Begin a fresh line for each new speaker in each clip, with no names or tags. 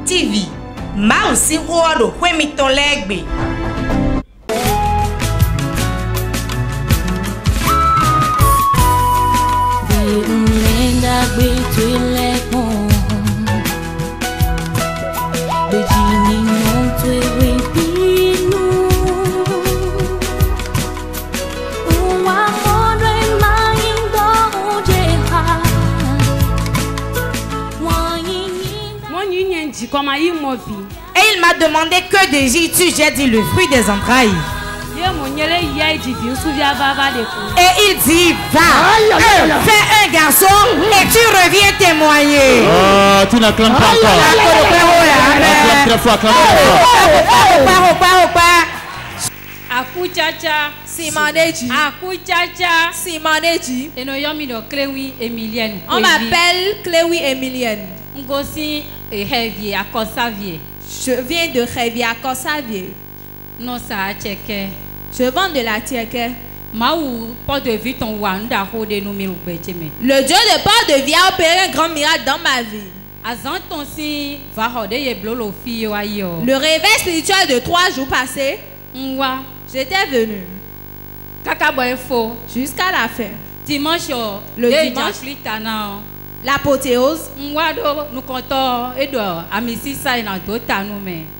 TV. Ma aussi rodo kwemiton legbe.
Et il m'a demandé que désires-tu? J'ai dit le fruit des entrailles. Et il dit va, fais un garçon et tu reviens témoigner.
Oh, tu n'acclames pas encore. Acclame très fort, acclame très fort.
Akuchacha
Simaneji.
Akuchacha
Simaneji.
Emilienne.
On m'appelle Chloé Emilienne.
Ngosi Heavy à Kosavier.
Je viens de Heavy à Kosavier.
Non ça cheke.
Je vends de la tieke.
Maou pas de vie ton wanda hode no mi ubeteme.
Le Dieu de port de vie a opéré un grand miracle dans ma vie.
Azan ton si va hode ye blolo fi yo ayo.
Le réveil spirituel de 3 jours passés.
Mwa.
J'étais venu.
Kaka boy fo.
Jusqu'à la fin.
Dimanche.
Le dimanche. L'apothéose.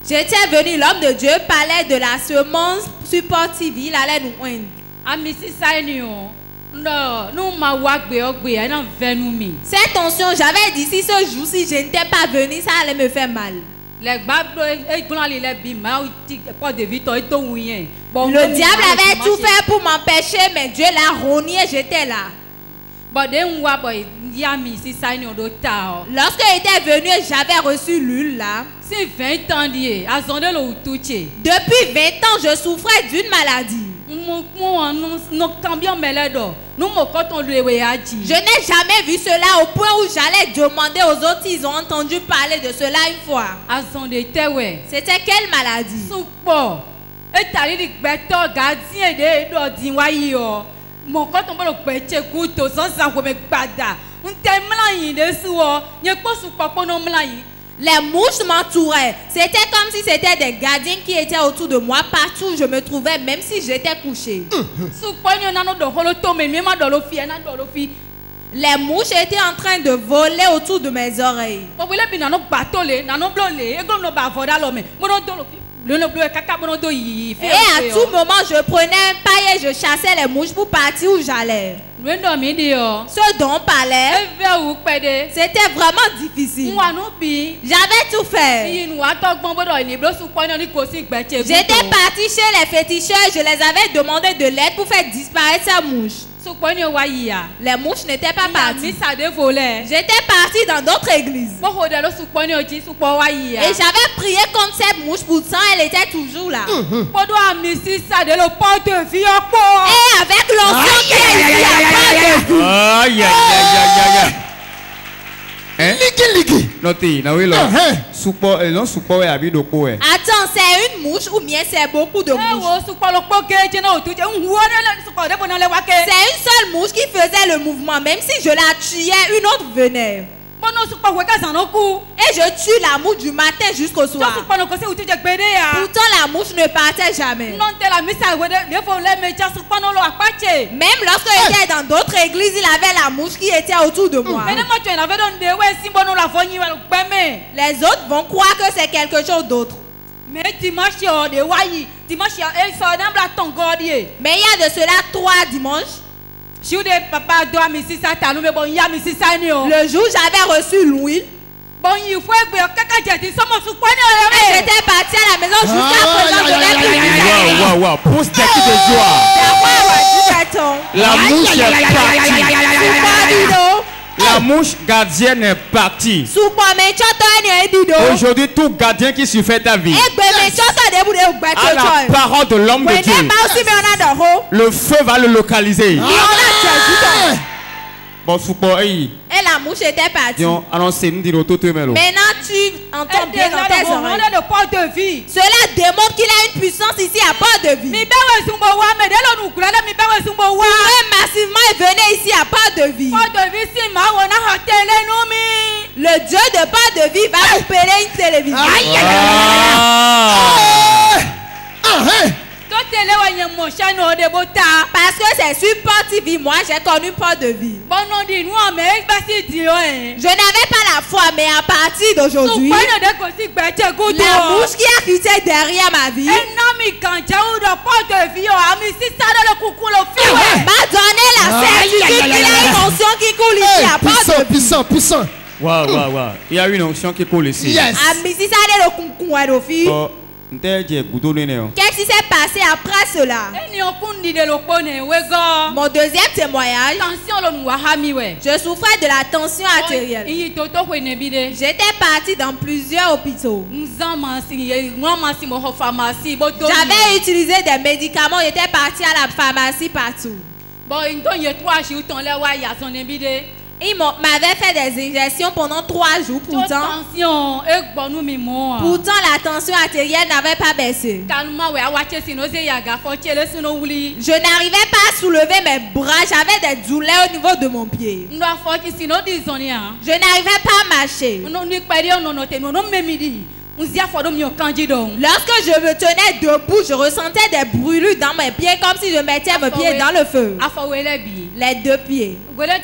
J'étais venu, l'homme de Dieu parlait de la semence supportive, il allait nous oindre. Cette onction, j'avais dit si ce jour, si je n'étais pas venu, ça allait me faire mal. Le diable avait tout fait pour m'empêcher, mais Dieu l'a rogné, j'étais là. Lorsque j'étais venu, j'avais reçu l'huile là. Depuis 20 ans, je souffrais d'une maladie. Je n'ai jamais vu cela au point où j'allais demander aux autres s'ils ont entendu parler de cela une fois. C'était quelle maladie? Les mouches m'entouraient. C'était comme si c'était des gardiens qui étaient autour de moi partout où je me trouvais, même si j'étais couché. Les mouches étaient en train de voler autour de mes oreilles. Et à tout moment, je prenais un paille et je chassais les mouches pour partir où j'allais. Ce dont on parlait, c'était vraiment difficile. J'avais tout fait. J'étais parti chez les féticheurs et je les avais demandé de l'aide pour faire disparaître ces mouches. Les mouches n'étaient pas parties. J'étais parti dans d'autres églises. Et j'avais prié contre cette mouche, pourtant elle était toujours là. Et avec l'onction qui est ici,
aïe, aïe, aïe, aïe.
Attends, c'est une mouche ou bien c'est beaucoup de mouches? C'est une seule mouche qui faisait le mouvement. Même si je la tuais, une autre venait. Et je tue la mouche du matin jusqu'au soir. Pourtant la mouche ne partait jamais. Même lorsque j'étais dans d'autres églises, il avait la mouche qui était autour de moi. Les autres vont croire que c'est quelque chose d'autre. Mais il y a de cela 3 dimanches. Le jour j'avais reçu l'huile. J'étais parti à la maison jusqu'à présent.
Waouh, pousse des cris de joie. La mouche est partie. La mouche gardienne est partie. Aujourd'hui, tout gardien qui suffit ta vie, à la parole de l'homme de Dieu, le feu va le localiser.
Et la mouche était partie. Maintenant tu entends bien dans tes oreilles. Cela démontre qu'il a une puissance ici à Port de Vie. Massivement et venez ici à Port de Vie. Le Dieu de pas de vie va vous payer une télévision. Parce que c'est sur Port TV, moi j'ai connu Port de vie. Je n'avais pas la foi, mais à partir d'aujourd'hui, la mouche qui a quitté derrière ma vie m'a donné la certitude qu'il y a une onction qui coule ici à Port de vie.
Puissant.
Waouh. Il y a une onction qui coule ici.
Yes.
Qu'est-ce qui s'est passé après cela? Mon deuxième témoignage, je souffrais de la tension artérielle. J'étais partie dans plusieurs hôpitaux. J'avais utilisé des médicaments, j'étais partie à la pharmacie partout. Ils m'avaient fait des injections pendant 3 jours. Pourtant, la tension artérielle n'avait pas baissé. Je n'arrivais pas à soulever mes bras. J'avais des douleurs au niveau de mon pied. Je n'arrivais pas à marcher. Lorsque je me tenais debout, je ressentais des brûlures dans mes pieds comme si je mettais mes pieds dans le feu. Les 2 pieds. Lorsque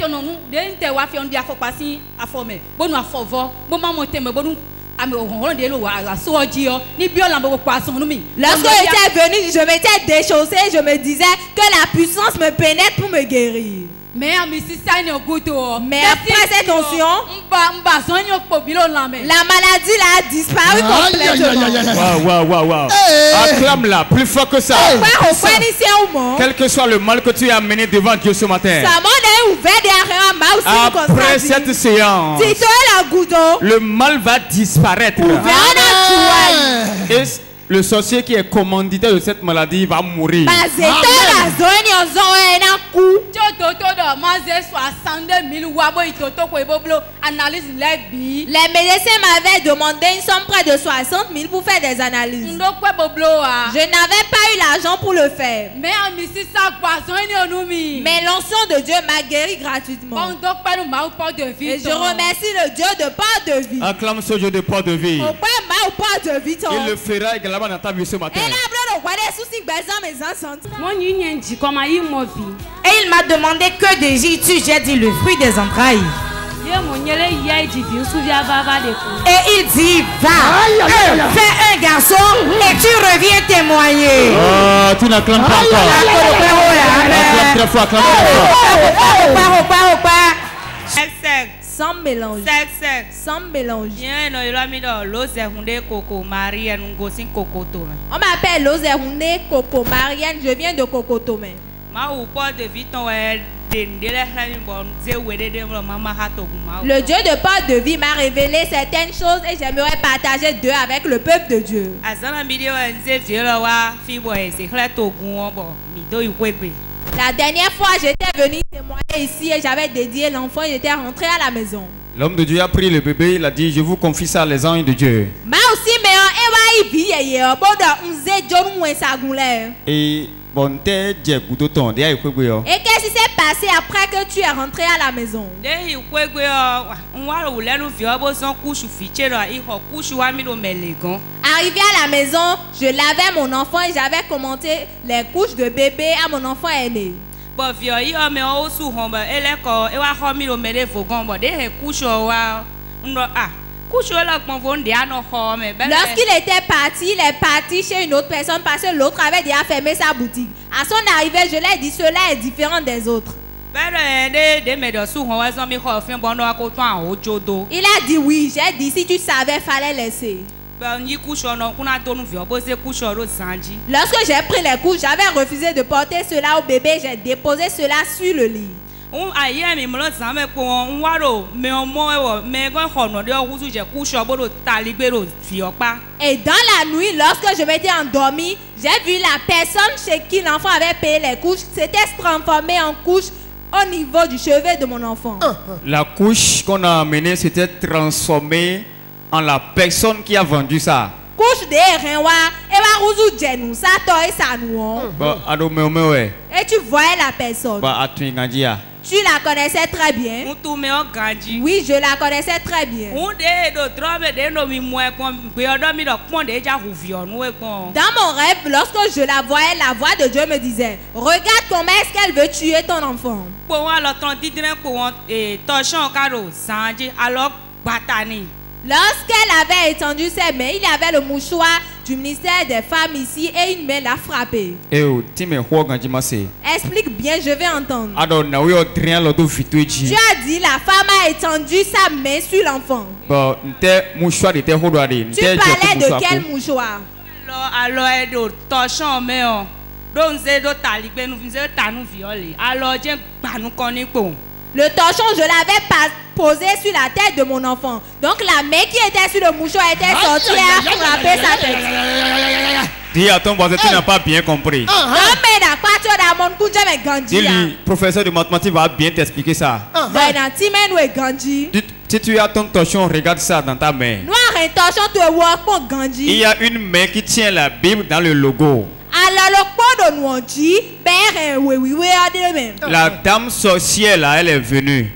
j'étais venu, je m'étais déchaussé, je me disais que la puissance me pénètre pour me guérir. Mais après cette onction, la maladie là a disparu complètement.
Waouh. Acclame-la plus fort que ça. Quel que soit le mal que tu as amené devant Dieu ce matin, après cette séance, le mal va disparaître. Et le sorcier qui est commanditaire de cette maladie va mourir.
Les médecins m'avaient demandé une somme près de 60 000 pour faire des analyses. Je n'avais pas eu l'argent pour le faire. Mais l'onction de Dieu m'a guéri gratuitement. Et je remercie le Dieu de Port de vie.
Acclame ce Dieu de Port de vie.
Il
le fera également dans ta vie ce matin.
Et il m'a demandé que désires-tu? J'ai dit le fruit des entrailles. Et il dit va, fais un garçon et tu reviens témoigner.
Oh, tu n'acclames pas encore. Acclame très fort.
Sans mélange. Sans mélange. On m'appelle Lozerunde Coco Marianne. Je viens de Cocotomé. Le Dieu de Port de vie m'a révélé certaines choses et j'aimerais partager d'eux avec le peuple de Dieu. La dernière fois, j'étais venu témoigner ici et j'avais dédié l'enfant et j'étais rentré à la maison.
L'homme de Dieu a pris le bébé, il a dit, je vous confie ça à les anges de Dieu. Et bon, et
qu'est-ce qui s'est passé après que tu es rentré à la maison? Arrivé à la maison, je lavais mon enfant et j'avais commenté les couches de bébé à mon enfant aîné. Lorsqu'il était parti, il est parti chez une autre personne parce que l'autre avait déjà fermé sa boutique. À son arrivée, je lui ai dit cela est différent des autres. Il a dit oui, j'ai dit si tu savais, fallait laisser. Lorsque j'ai pris les couches, j'avais refusé de porter cela au bébé, j'ai déposé cela sur le lit. Et dans la nuit, lorsque je m'étais endormi, j'ai vu la personne chez qui l'enfant avait payé les couches s'était transformée en couche au niveau du chevet de mon enfant.
La couche qu'on a amenée s'était transformée en la personne qui a vendu ça.
Et tu voyais la personne. Tu la connaissais très bien. Oui, je la connaissais très bien. Dans mon rêve, lorsque je la voyais, la voix de Dieu me disait, regarde comment est-ce qu'elle veut tuer ton enfant. Lorsqu'elle avait étendu ses mains, il y avait le mouchoir du ministère des femmes ici et une main l'a frappé. Explique bien, je vais entendre. Tu as dit la femme a étendu sa main sur l'enfant. Tu parlais de quel mouchoir? Le torchon, je l'avais posé sur la tête de mon enfant. Donc la main qui était sur le mouchoir était sortie et a frappé sa tête.
Dis à ton voisin, tu n'as pas bien compris. Dis-lui, professeur de mathématiques va bien t'expliquer ça. Si tu as ton torchon, regarde ça dans ta main. Il y a une main qui tient la Bible dans le logo. La dame sorcière là, elle est venue.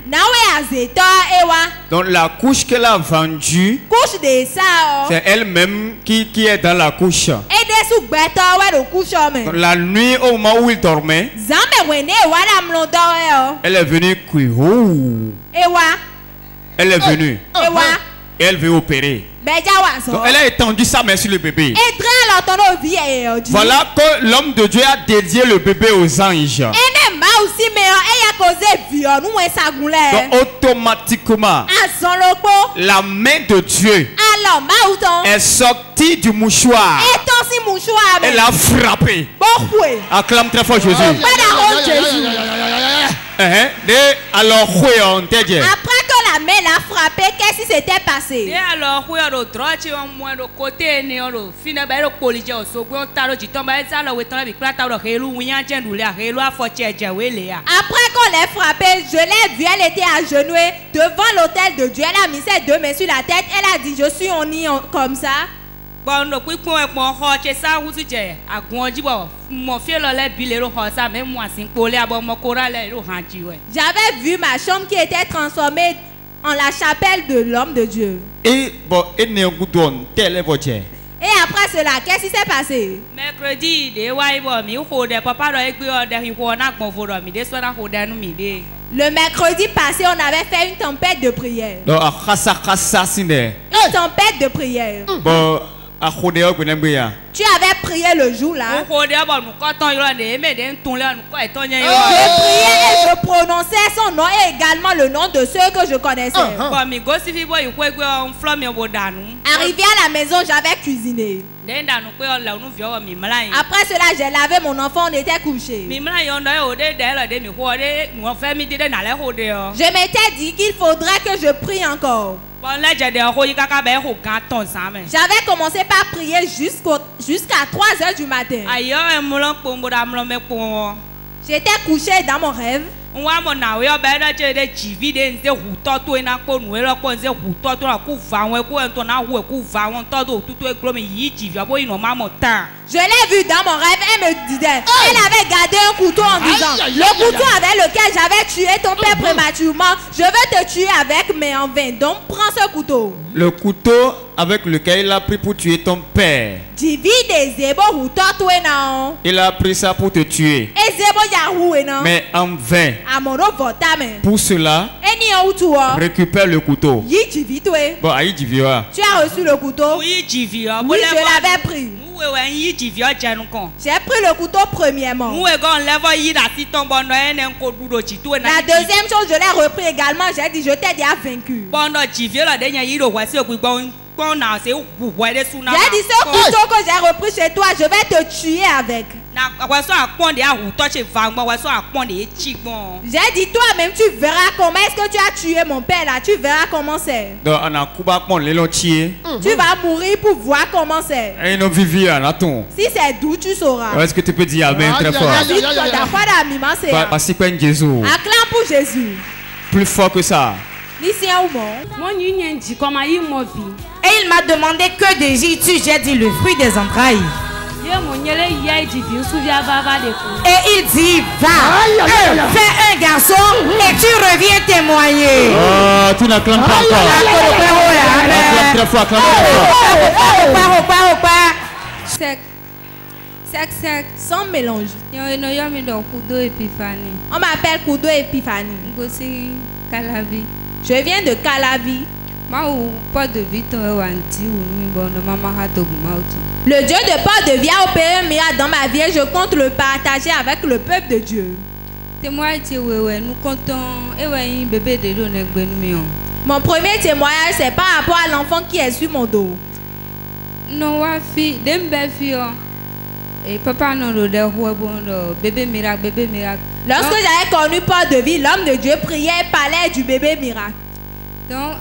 Donc la couche qu'elle a vendue, c'est elle-même qui est dans la couche. Donc, la nuit au moment où il dormait, elle est venue cuire. Elle est venue. Et elle veut opérer. Donc, elle a étendu sa main sur le bébé. Voilà que l'homme de Dieu a dédié le bébé aux anges. Donc automatiquement, la main de Dieu est sortie du mouchoir. Elle a frappé. Acclame très fort Jésus. Alors, après
que la main l'a frappé, qu'est-ce qui s'était passé? Après qu'on l'ait frappée, je l'ai vue, elle était agenouillée devant l'autel de Dieu. Elle a mis ses deux mains sur la tête. Elle a dit, je suis en nid comme ça. J'avais vu ma chambre qui était transformée en la chapelle de l'homme de Dieu. Et après cela, qu'est-ce qui s'est passé? Le mercredi passé, on avait fait une tempête de prière. Une tempête de prière. Tu avais prié le jour là. Je priais et je prononçais son nom et également le nom de ceux que je connaissais. Arrivé à la maison, j'avais cuisiné. Après cela, j'ai lavé mon enfant, on était couché. Je m'étais dit qu'il faudrait que je prie encore. J'avais commencé par prier jusqu'à 3h du matin. J'étais couché dans mon rêve. Je l'ai vu dans mon rêve, elle me disait, elle avait gardé un couteau en disant, le couteau avec lequel j'avais tué ton père prématurément, je veux te tuer avec, mais en vain. Donc prends ce couteau.
Le couteau avec lequel il a pris pour tuer ton père. Il a pris ça pour te tuer. Mais en vain. Pour cela, récupère le couteau. Bon,
tu as reçu le couteau? Oui, je l'avais pris. J'ai pris le couteau premièrement. La deuxième chose, je l'ai repris également. J'ai dit, je t'ai déjà vaincu. J'ai dit, ce couteau que j'ai repris chez toi, je vais te tuer avec. J'ai dit, toi-même, tu verras comment est-ce que tu as tué mon père là. Tu verras comment c'est. Tu vas mourir pour voir comment c'est. Si c'est doux, tu sauras.
Est-ce que tu peux dire amen très fort?
Acclame pour Jésus.
Plus fort que ça.
Et il m'a demandé que désires-tu? J'ai dit le fruit des entrailles. Et il dit, va, fais un garçon et tu reviens témoigner.
Oh, tu n'acclames pas encore. Acclame très fort, acclame très fort.
Sec. Sec, sec, sans mélange. On m'appelle Kudo Epiphanie. Je viens de Calavi. Le Dieu de Port de Vie a opéré un miracle dans ma vie et je compte le partager avec le peuple de Dieu. Mon premier témoignage, c'est par rapport à l'enfant qui est sur mon dos. Et papa bébé miracle. Lorsque j'avais connu Port de Vie, l'homme de Dieu priait et parlait du bébé miracle. Donc,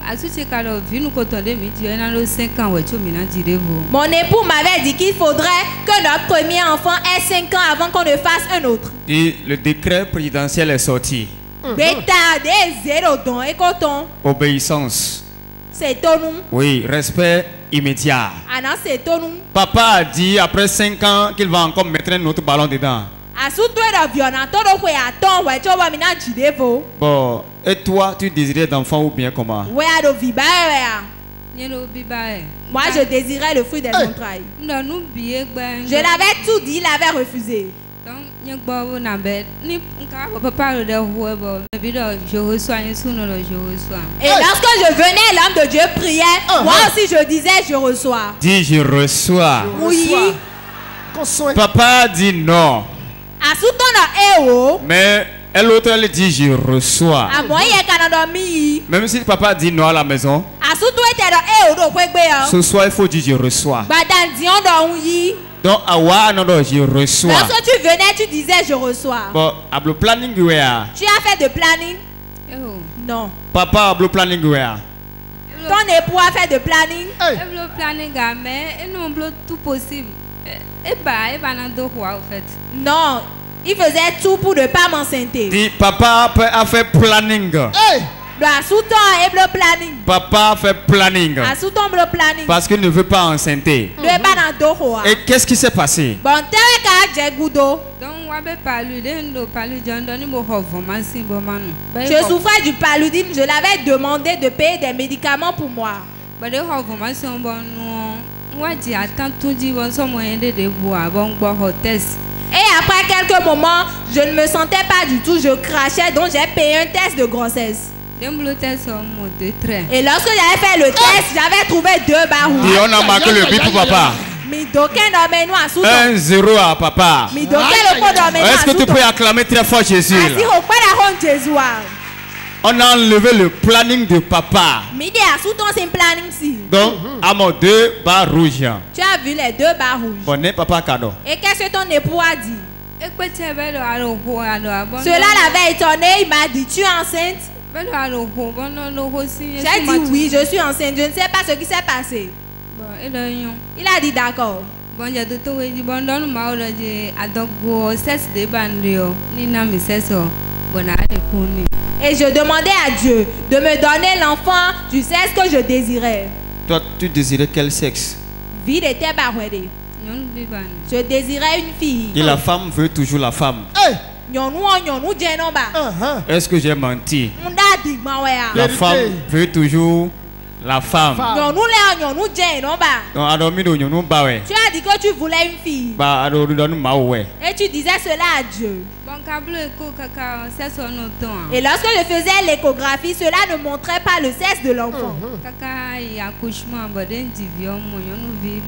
mon époux m'avait dit qu'il faudrait que notre premier enfant ait 5 ans avant qu'on ne fasse un autre.
Et le décret présidentiel est sorti. Obéissance.
C'est ton nom.
Oui, respect immédiat. Papa a dit après 5 ans qu'il va encore mettre un autre ballon dedans. Bon, et toi, tu désirais d'enfant ou bien comment?
Moi, je désirais le fruit des entrailles. Je l'avais tout dit, il avait refusé. Et lorsque je venais, l'homme de Dieu priait. Moi aussi je disais je reçois.
Dis je reçois.
Oui.
Papa dit non. Mais l'autre elle dit je reçois. Même si papa dit non à la maison, ce soir il faut dire je reçois. Donc, je reçois.
Lorsque tu venais, tu disais je reçois.
Bon, le planning,
tu as fait de planning? Non.
Papa, le planning,
ton époux a fait de planning?
Le planning, mais non, tout possible.
Non, il faisait tout pour ne pas m'enceinter.
Dis, papa a fait planning. Papa fait planning. Parce qu'il ne veut pas enceinter. Et qu'est-ce qui s'est passé?
Je souffrais du paludisme. Je l'avais demandé de payer des médicaments pour moi. Et après quelques moments, je ne me sentais pas du tout. Je crachais, donc j'ai payé un test de grossesse. Et lorsque j'avais fait le test, j'avais trouvé 2 barres rouges.
Et on a marqué le but pour papa. 1-0 à papa. Est-ce que tu peux acclamer très fort Jésus? On a enlevé le planning de papa. Donc, à mon 2 barres rouges.
Tu as vu les 2 barres rouges.
Bonne papa cadeau.
Et qu'est-ce que ton époux a dit? Cela l'avait étonné. Il m'a dit, tu es enceinte? J'ai dit oui, je suis enceinte. Je ne sais pas ce qui s'est passé. Il a dit d'accord. Et je demandais à Dieu de me donner l'enfant du sexe que je désirais.
Toi, tu désirais quel sexe?
Je désirais une fille.
Et la femme veut toujours la femme. Est-ce que j'ai menti? La femme veut toujours la femme.
Tu as dit que tu voulais une fille. Et tu disais cela à Dieu. Et lorsque je faisais l'échographie, cela ne montrait pas le sexe de l'enfant.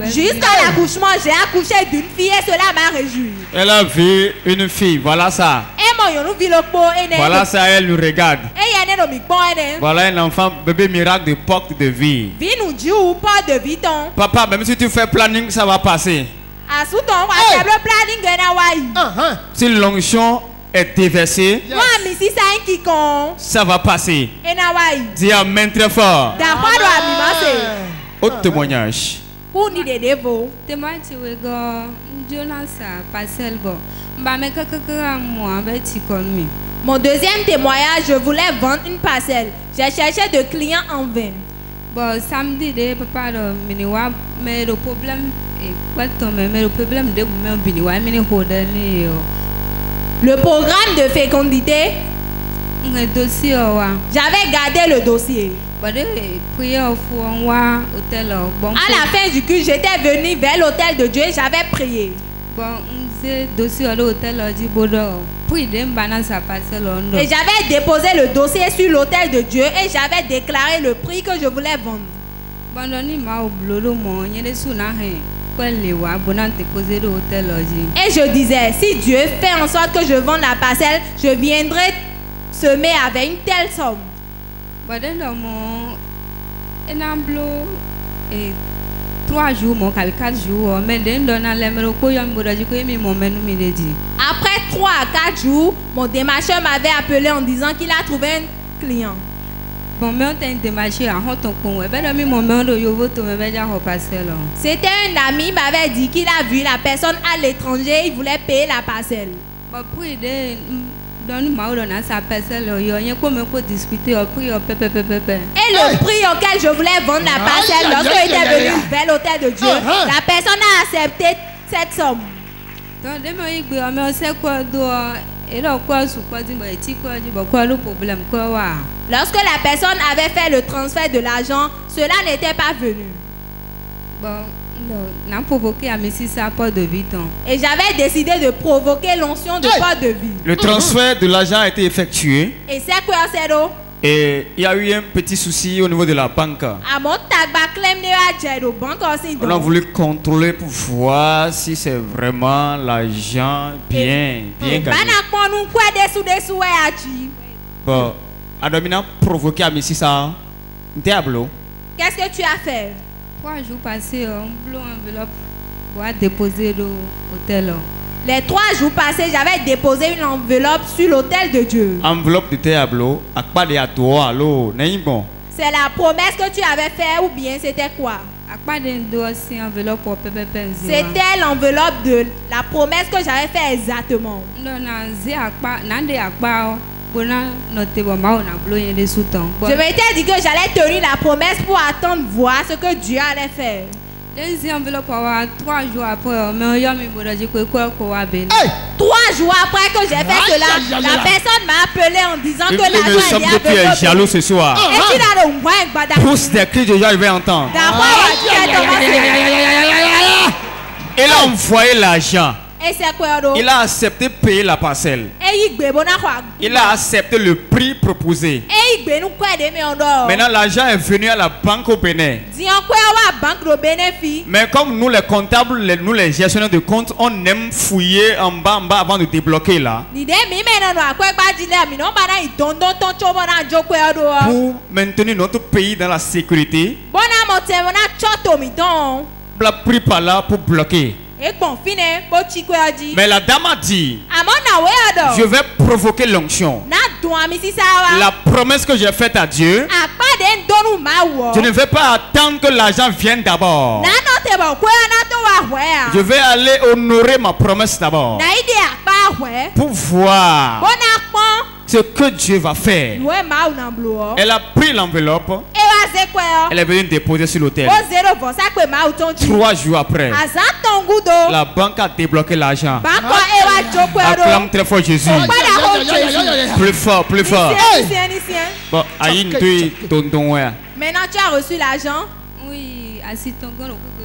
Jusqu'à l'accouchement, j'ai accouché d'une fille et cela m'a réjoui.
Elle a vu une fille, voilà ça. Voilà ça, elle nous regarde. Voilà un enfant, bébé miracle de porte de vie. Papa, même si tu fais planning, ça va passer. Si l'onction est déversée, ça va passer. Dis amen très fort. Autre témoignage.
Mon deuxième témoignage, je voulais vendre une parcelle. J'ai cherché de clients en vain.
Bon, samedi, papa, mais le problème est quoi mais le problème de
le programme de fécondité, j'avais gardé le dossier. À la fin du culte, j'étais venu vers l'hôtel de Dieu et j'avais prié. Et j'avais déposé le dossier sur l'hôtel de Dieu et j'avais déclaré le prix que je voulais vendre. Et je disais, si Dieu fait en sorte que je vende la parcelle, je viendrai semer avec une telle somme.
Et 3 jours, 4 jours, mais
après 3 à 4 jours, mon démarcheur m'avait appelé en disant qu'il a trouvé un client. C'était un ami, il m'avait dit qu'il a vu la personne à l'étranger, il voulait payer la parcelle. Et le prix auquel je voulais vendre la parcelle, lorsque j'étais venu vers l'hôtel de Dieu, la personne a accepté cette somme. Lorsque la personne avait fait le transfert de l'argent, cela n'était pas venu. Et j'avais décidé de provoquer l'onction de porte de vie.
Le transfert de l'argent a été effectué.
Et c'est quoi, c'est là?
Et il y a eu un petit souci au niveau de la banque. On a voulu contrôler pour voir si c'est vraiment l'argent bien gagné. Bon, Adomina provoqué à Messi ça. Diablo.
Qu'est-ce que tu as fait?
3 jours passés, un bleu enveloppe pour déposer l'hôtel.
Les 3 jours passés, j'avais déposé une enveloppe sur l'hôtel de Dieu.
Enveloppe de Diablo, à quoi de toi, allo, n'est bon.
C'est la promesse que tu avais fait ou bien c'était quoi? C'était l'enveloppe de la promesse que j'avais fait exactement. Je m'étais dit que j'allais tenir la promesse pour attendre voir ce que Dieu allait faire.
3 jours après, 3
jours après que j'ai fait cela, la personne m'a appelé en disant que l'argent
est bien. Tu es jaloux ce soir. Pousse des cris de joie, je vais entendre. Il a envoyé l'argent. Il a accepté de payer la parcelle. Il a accepté le prix proposé. Maintenant, l'argent est venu à la banque au Bénin. Mais comme nous, les comptables, nous, les gestionnaires de compte, on aime fouiller en bas avant de débloquer là. Pour maintenir notre pays dans la sécurité, on a pris par là pour bloquer. Mais la dame a dit, je vais provoquer l'onction. La promesse que j'ai faite à Dieu, je ne vais pas attendre que l'argent vienne d'abord. Je vais aller honorer ma promesse d'abord pour voir ce que Dieu va faire. Elle a pris l'enveloppe. Elle est venue déposer sur l'hôtel. 3 jours après, la banque a débloqué l'argent. Acclame très fort Jésus. Plus fort, plus fort. Bon,
maintenant tu as reçu l'argent?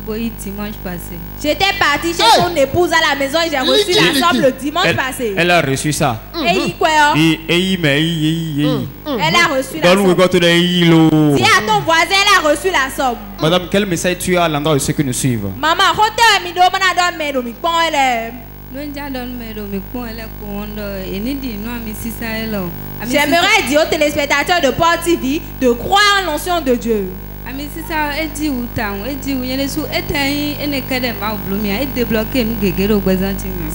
Oui, dimanche passé.
J'étais partie chez son épouse à la maison et j'ai reçu la somme le dimanche passé.
Elle a reçu ça.
Elle a reçu la somme. Dis à ton voisin, elle a reçu la somme.
Madame, quel message tu as à l'endroit de ceux qui nous suivent?
Maman, j'aimerais dire aux téléspectateurs de Port TV de croire en l'onction de Dieu.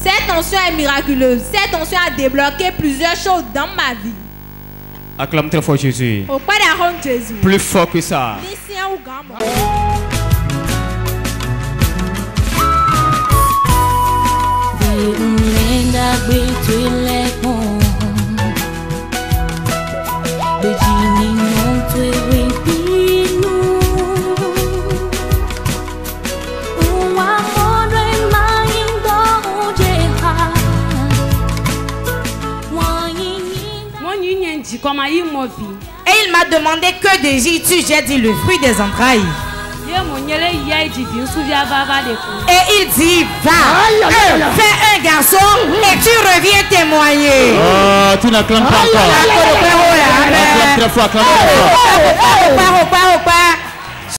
Cette onction est miraculeuse. Cette onction a débloqué plusieurs choses dans ma vie.
Acclame très fort Jésus.
Jésus.
Plus fort que ça.
Begini non tue wempinu
Et il m'a demandé que désires-tu? J'ai dit le fruit des entrailles. Et il dit, va, fais un garçon et tu reviens témoigner.
Oh, tu n'acclames pas encore. Acclame très fort, acclame très fort.